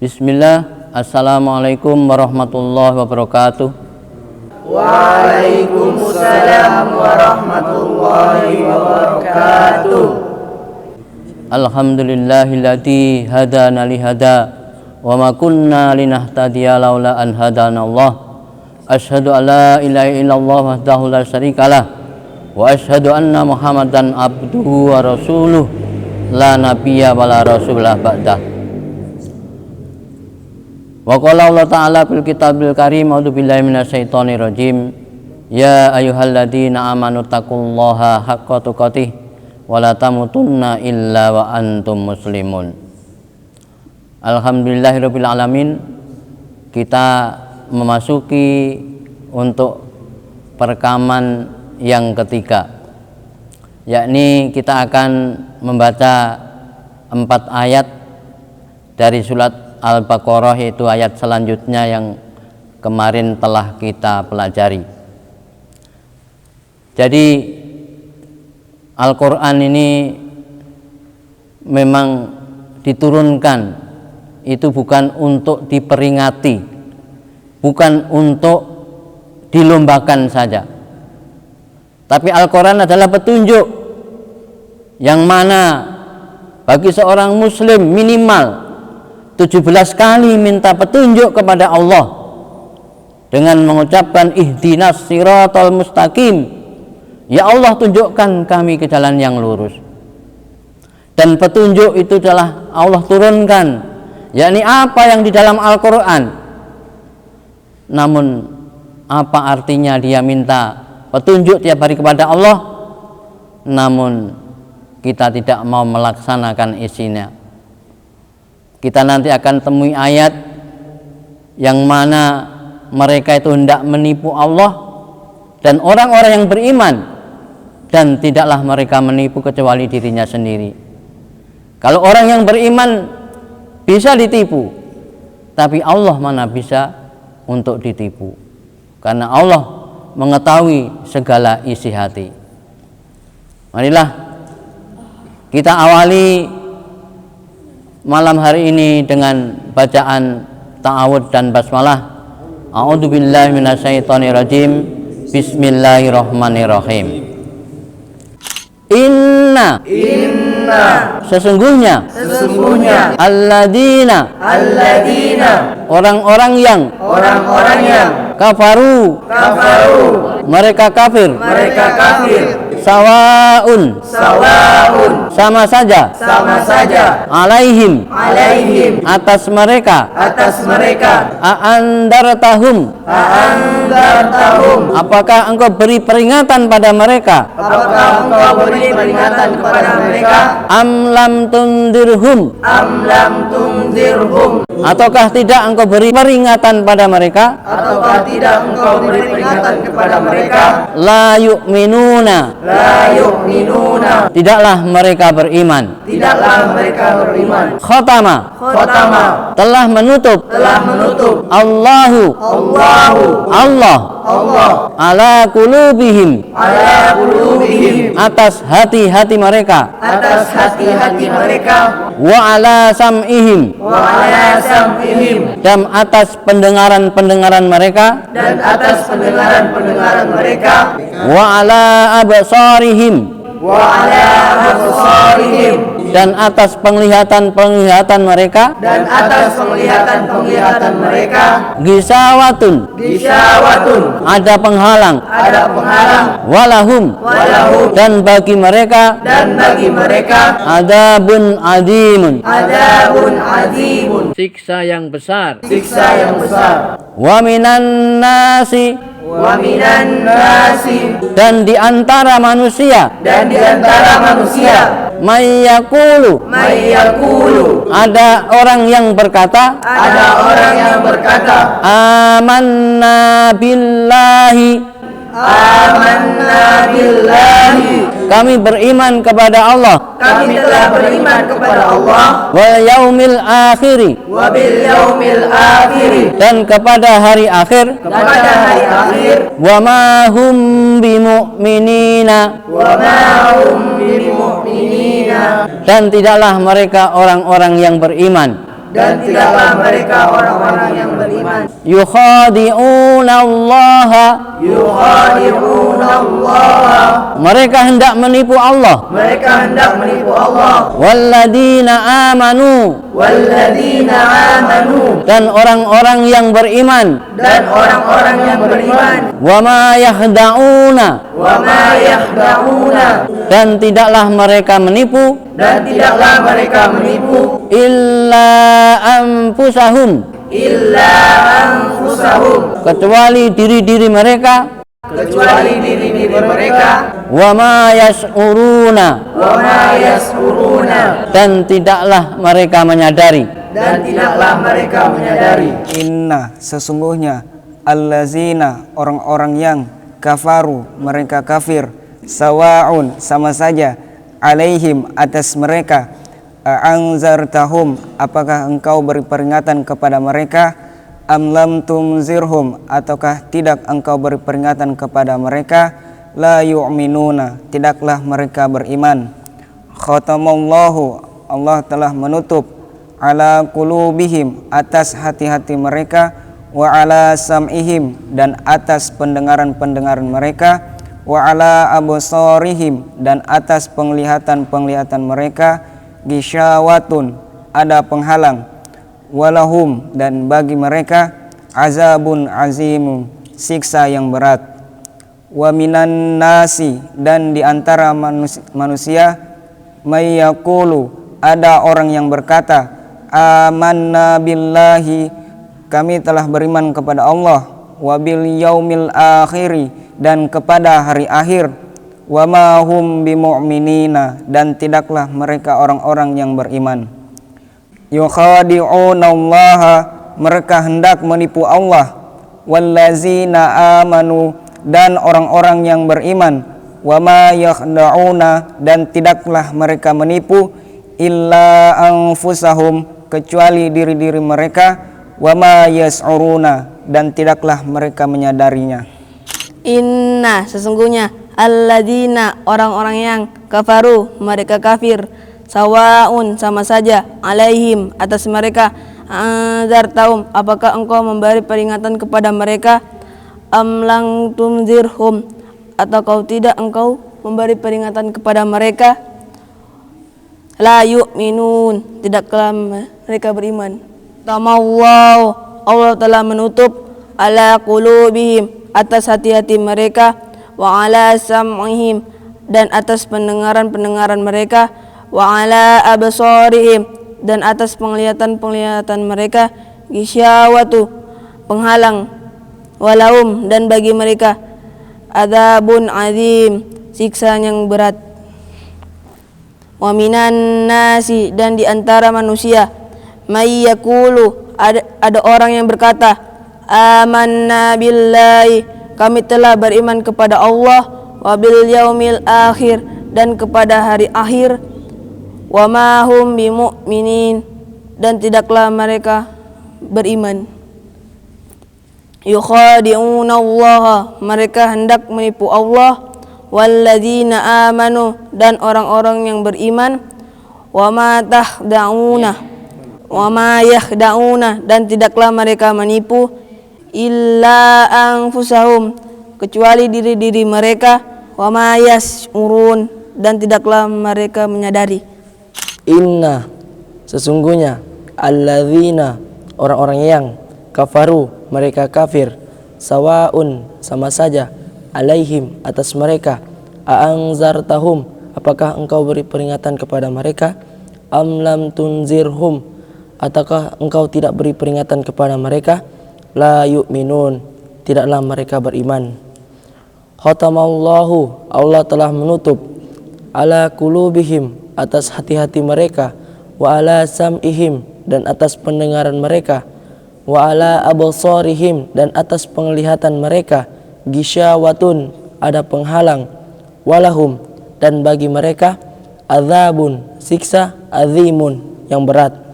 Bismillah. Assalamualaikum warahmatullahi wabarakatuh. Waalaikumsalam warahmatullahi wabarakatuh. Alhamdulillahilladzi hadana lihada wa ma kunna linahtadiya laula an hadanallah. Asyhadu an la ilaha illallah wahdahu la syarikalah wa asyhadu anna Muhammadan abduhu wa rasuluh la nabiyya wa la rasulah ba'dah. Wa qala Allah ta'ala fil kitabil karim a'udzu billahi minasyaitonir rajim. Ya ayyuhalladzina amanu taqullaha haqqa tuqatih wa la tamutunna illa wa antum muslimun. Alhamdulillahirabbil alamin. Kita memasuki untuk perekaman yang ketiga, yakni kita akan membaca 4 ayat dari surat Al-Baqarah, yaitu ayat selanjutnya yang kemarin telah kita pelajari. Jadi Al-Quran ini memang diturunkan itu bukan untuk diperingati, bukan untuk dilombakan saja, tapi Al-Quran adalah petunjuk yang mana bagi seorang muslim minimal 17 kali minta petunjuk kepada Allah dengan mengucapkan ihdinas siratal mustaqim, ya Allah tunjukkan kami ke jalan yang lurus. Dan petunjuk itu adalah Allah turunkan, yakni apa yang di dalam Al-Quran. Namun apa artinya dia minta petunjuk tiap hari kepada Allah, namun kita tidak mau melaksanakan isinya? Kita nanti akan temui ayat yang mana mereka itu hendak menipu Allah dan orang-orang yang beriman, dan tidaklah mereka menipu kecuali dirinya sendiri. Kalau orang yang beriman bisa ditipu, tapi Allah mana bisa untuk ditipu, karena Allah mengetahui segala isi hati. Marilah kita awali malam hari ini dengan bacaan ta'awudz dan basmalah. A'udzubillahi minasyaitonirrajim. Bismillahirrahmanirrahim. Inna sesungguhnya alladzina orang-orang yang kafaru mereka kafir sawaun sama saja alaihim atas mereka a'andartahum apakah engkau beri peringatan pada mereka am lam tundirhum ataukah tidak engkau beri peringatan pada mereka la yu'minuna tidaklah mereka beriman khatama telah menutup Allah ala qulubihim atas hati-hati mereka wa ala sam'ihim dan atas pendengaran mereka wa ala absarihim dan atas penglihatan mereka gisawatun ada penghalang walahum dan bagi mereka adzabun azimun siksa yang besar wa minan nasi dan di antara manusia mayyakulu ada orang yang berkata amanna billahi kami beriman kepada Allah wal yaumil akhir dan kepada hari akhir wa ma hum bimu'minina dan tidaklah mereka orang-orang yang beriman dan tidaklah mereka orang-orang yang beriman. Yukhadi'una Allah, Yukhadi'una Allah, mereka hendak menipu Allah. mereka hendak menipu Allah. Walladzina amanu, Walladzina amanu, dan orang-orang yang beriman. dan orang-orang yang beriman. Wama yahda'una, Wa ma yakhda'una, dan tidaklah mereka menipu dan tidaklah mereka menipu illa anfusahum, illa anfusahum, kecuali diri-diri mereka. kecuali diri-diri mereka. Wama yash'uruna, Wa ma yash'uruna, dan tidaklah mereka menyadari. dan tidaklah mereka menyadari. Inna sesungguhnya allazina orang-orang yang kafaru mereka kafir, sawaun sama saja, alaihim atas mereka, anzartahum apakah engkau beri peringatan kepada mereka, am lam tunzirhum ataukah tidak engkau beri peringatan kepada mereka, la yu'minuna tidaklah mereka beriman. Khatamallahu Allah telah menutup ala qulubihim atas hati-hati mereka, wa ala sam'ihim dan atas pendengaran-pendengaran mereka, wa ala absarihim dan atas penglihatan-penglihatan mereka, gisyawatun ada penghalang, walahum dan bagi mereka azabun azimun siksa yang berat. Wa minan nasi dan di antara manusia mayyaqulu ada orang yang berkata, amanna billahi kami telah beriman kepada Allah, wa bil yaumil akhiri dan kepada hari akhir, wa ma hum bimu'minina dan tidaklah mereka orang-orang yang beriman. Yukhadi'una Allah mereka hendak menipu Allah, wallazina amanu dan orang-orang yang beriman, wa ma yakhda'una dan tidaklah mereka menipu illa anfusahum kecuali diri-diri mereka, wa ma yas'uruna dan tidaklah mereka menyadarinya. Inna sesungguhnya alladzina orang-orang yang kafaru mereka kafir, sawaun sama saja, alaihim atas mereka, anzartahum apakah engkau memberi peringatan kepada mereka, am lang tunzirhum atau kau tidak engkau memberi peringatan kepada mereka, la yu'minun tidaklah mereka beriman. Tamallahu Allah telah menutup ala qulubihim atas hati-hati mereka, wa ala sam'ihim dan atas pendengaran-pendengaran mereka, wa ala absarihim dan atas penglihatan-penglihatan mereka, gisyawatu penghalang, walahum dan bagi mereka adzabun azim siksa yang berat. Wa minan nasi dan di antara manusia mayyaqulu ada orang yang berkata, amanna billahi kami telah beriman kepada Allah, wa bil yaumil akhir dan kepada hari akhir, wa ma hum bimu'minin dan tidaklah mereka beriman. Yukhadi'una Allah mereka hendak menipu Allah, walladzina amanu dan orang-orang yang beriman, wa ma tahda'una wa ma yakhda'una dan tidaklah mereka menipu illa anfusahum kecuali diri-diri mereka, wa ma yash'urun dan tidaklah mereka menyadari. Inna sesungguhnya alladzina orang-orang yang kafaru mereka kafir, sawaun sama saja, alaihim atas mereka, a'anzartahum apakah engkau beri peringatan kepada mereka, am lam tunzirhum ataukah engkau tidak beri peringatan kepada mereka, la yu'minun tidaklah mereka beriman. Khatamallahu Allah telah menutup ala qulubihim atas hati-hati mereka, wa ala sam'ihim dan atas pendengaran mereka, wa ala absarihim dan atas penglihatan mereka, gisyawatun ada penghalang, walahum dan bagi mereka azabun siksa azimun yang berat.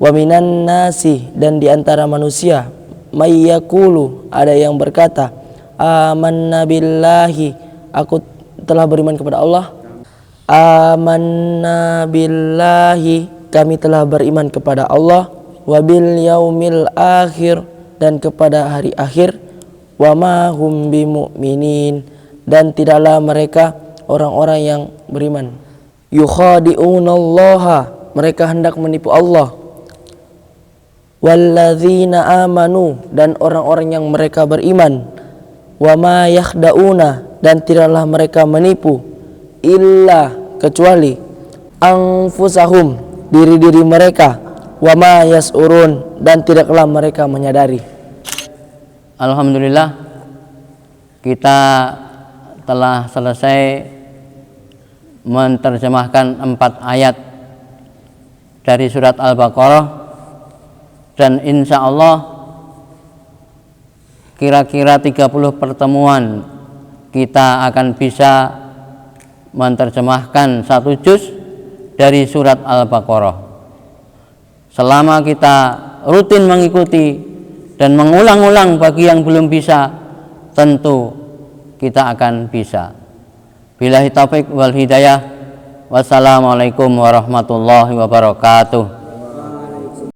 Wa minan nasi dan di antara manusia mayyaqulu ada yang berkata, amanna billahi aku telah beriman kepada Allah, amanna billahi kami telah beriman kepada Allah, wabil yaumil akhir, dan kepada hari akhir, wa ma hum bimu'minin, dan tidaklah mereka orang-orang yang beriman. Yukhadi'unallaha, mereka hendak menipu Allah. Walladzina amanu, dan orang-orang yang mereka beriman. Wa ma yakhda'una, dan tidaklah mereka menipu, illa, kecuali, anfusahum, diri-diri mereka, wa ma yas'urun, dan tidaklah mereka menyadari. Alhamdulillah, kita telah selesai menerjemahkan 4 ayat dari surat Al-Baqarah, dan insya Allah kira-kira 30 pertemuan kita akan bisa menerjemahkan 1 juz dari surat Al-Baqarah. Selama kita rutin mengikuti dan mengulang-ulang, bagi yang belum bisa, tentu kita akan bisa. Billahi taufik wal hidayah. Wassalamualaikum warahmatullahi wabarakatuh.